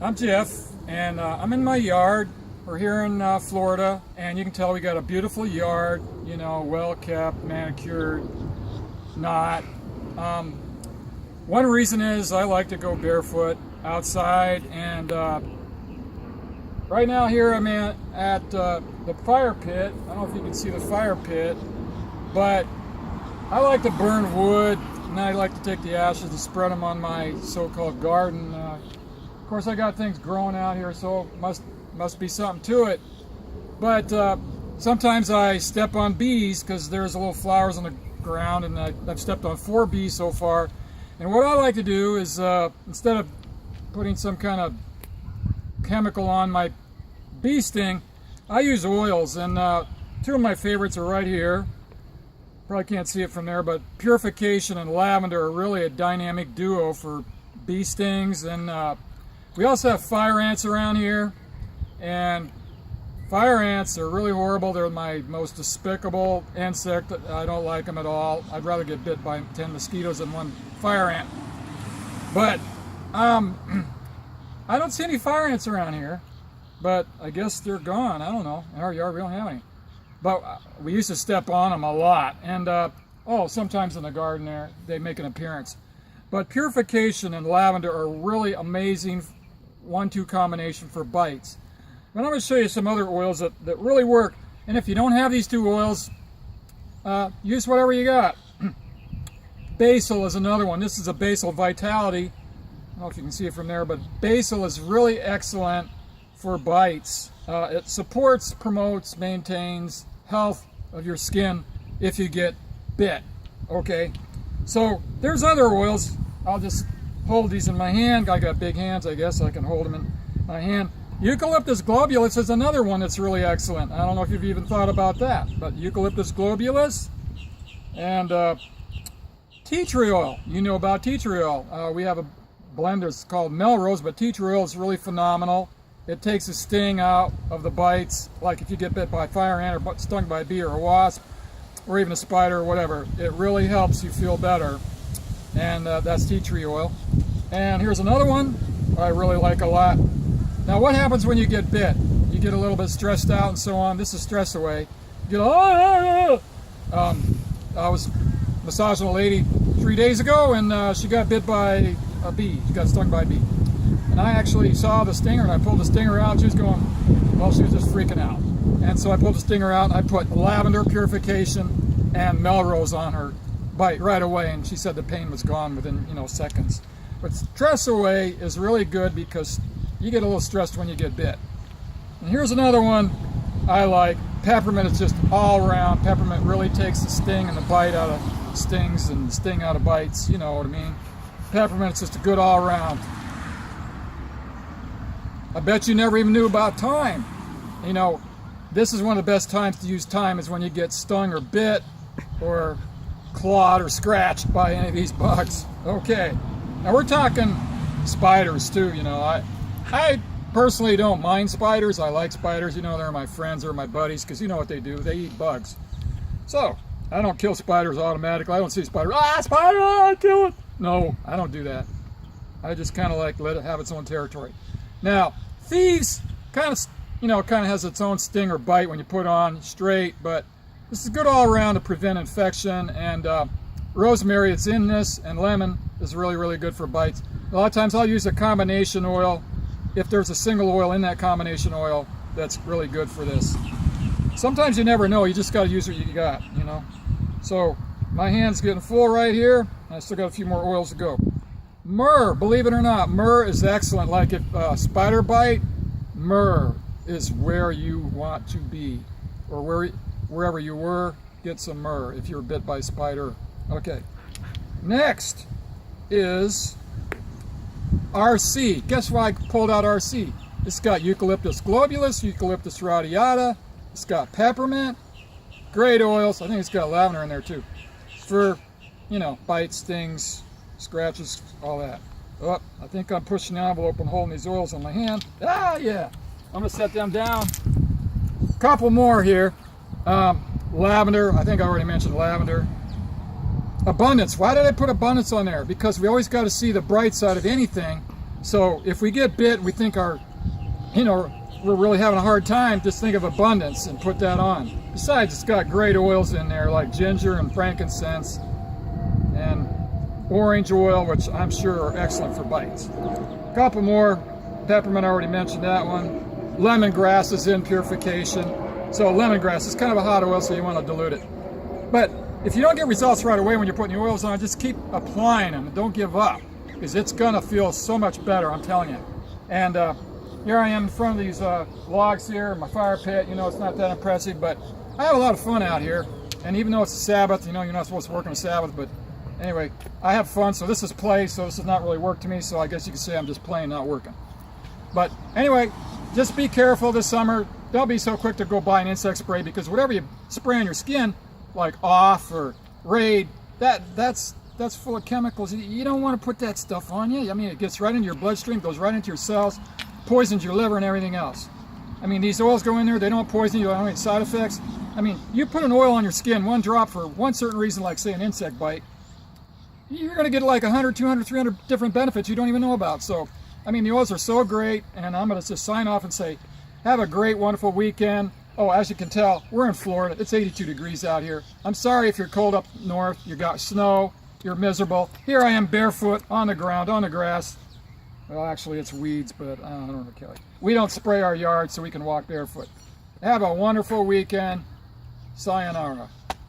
I'm Jeff, and I'm in my yard. We're here in Florida, and you can tell we got a beautiful yard, you know, well kept, manicured, not. One reason is I like to go barefoot outside, and right now here I'm at the fire pit. I don't know if you can see the fire pit, but I like to burn wood, and I like to take the ashes and spread them on my so-called garden. Of course, I got things growing out here, so must be something to it. But sometimes I step on bees because there's little flowers on the ground, and I've stepped on 4 bees so far. And what I like to do is instead of putting some kind of chemical on my bee sting, I use oils, and 2 of my favorites are right here. Probably can't see it from there, but purification and lavender are really a dynamic duo for bee stings. And we also have fire ants around here, and fire ants are really horrible. They're my most despicable insect. I don't like them at all. I'd rather get bit by 10 mosquitoes than 1 fire ant. But I don't see any fire ants around here, but I guess they're gone. I don't know. In our yard we don't have any. But we used to step on them a lot. And sometimes in the garden there, they make an appearance. But purification and lavender are really amazing 1-2 combination for bites. But I'm going to show you some other oils that really work. And if you don't have these 2 oils, use whatever you got. Basil is another one. This is a basil vitality. I don't know if you can see it from there, but basil is really excellent for bites. It supports, promotes, maintains health of your skin if you get bit. Okay, so there's other oils. I'll just hold these in my hand. I got big hands, I guess. I can hold them in my hand. Eucalyptus globulus is another one that's really excellent. I don't know if you've even thought about that, but Eucalyptus globulus and tea tree oil. You know about tea tree oil. We have a blend that's called Melrose, but tea tree oil is really phenomenal. It takes the sting out of the bites, like if you get bit by a fire ant or stung by a bee or a wasp, or even a spider or whatever. It really helps you feel better, and that's tea tree oil. And here's another one I really like a lot. Now, what happens when you get bit? You get a little bit stressed out and so on. This is stress away. You get I was massaging a lady 3 days ago, and she got bit by a bee. She got stung by a bee. And I actually saw the stinger, and I pulled the stinger out. She was going, well, she was just freaking out. And so I pulled the stinger out, and I put lavender purification and Melrose on her bite right away, and she said the pain was gone within, seconds. But stress away is really good because you get a little stressed when you get bit. And here's another one I like. Peppermint is just all around. Peppermint really takes the sting and the bite out of stings and the sting out of bites. You know what I mean? Peppermint is just a good all around. I bet you never even knew about thyme. This is one of the best times to use thyme is when you get stung or bit or clawed or scratched by any of these bugs. Okay, now we're talking spiders too. I personally don't mind spiders. I like spiders. They're my friends, they're my buddies, because you know what they do. They eat bugs. So I don't kill spiders automatically. I don't see spiders. Spider, kill it. No, I don't do that. I just kind of like let it have its own territory. Now, thieves kind of has its own sting or bite when you put on straight, but this is good all around to prevent infection. And rosemary that's in this and lemon is really, really good for bites. A lot of times I'll use a combination oil. If there's a single oil in that combination oil, that's really good for this. Sometimes you never know. You just got to use what you got, So my hand's getting full right here. I still got a few more oils to go. Myrrh, believe it or not, myrrh is excellent. Like if spider bite, myrrh is where you want to be, or wherever you were, get some myrrh if you're bit by a spider. Okay, next is RC. Guess why I pulled out RC? It's got Eucalyptus globulus, Eucalyptus radiata, it's got peppermint, great oils. I think it's got lavender in there too, for bites, stings, scratches, all that. Oh, I think I'm pushing the envelope and holding these oils in my hand. Yeah. I'm going to set them down. Couple more here. Lavender. I think I already mentioned lavender. Abundance. Why did I put abundance on there? Because we always got to see the bright side of anything. So if we get bit, we think our, we're really having a hard time, just think of abundance and put that on. Besides, it's got great oils in there like ginger and frankincense and orange oil, which I'm sure are excellent for bites. A couple more. Peppermint, I already mentioned that one. Lemongrass is in purification. So lemongrass is kind of a hot oil, so you want to dilute it. But if you don't get results right away when you're putting the oils on, just keep applying them and don't give up, because it's going to feel so much better, I'm telling you. And here I am in front of these logs here, my fire pit. It's not that impressive, but I have a lot of fun out here. And even though it's a Sabbath, you're not supposed to work on a Sabbath, but anyway, I have fun. So this is play, so this is not really work to me, so I guess you could say I'm just playing, not working. But anyway, just be careful this summer. Don't be so quick to go buy an insect spray, because whatever you spray on your skin, like Off or Raid, that's full of chemicals. You don't want to put that stuff on you. I mean, it gets right into your bloodstream, goes right into your cells, poisons your liver and everything else. I mean, these oils go in there, they don't poison you, they don't have any side effects. I mean, you put an oil on your skin, one drop for one certain reason, like say an insect bite, you're going to get like 100, 200, 300 different benefits you don't even know about. So, I mean, the oils are so great, and I'm going to just sign off and say, have a great, wonderful weekend. Oh, as you can tell, we're in Florida. It's 82 degrees out here. I'm sorry if you're cold up north, you got snow, you're miserable. Here I am barefoot on the ground, on the grass. Well, actually, it's weeds, but I don't know, Kelly. We don't spray our yard so we can walk barefoot. Have a wonderful weekend. Sayonara.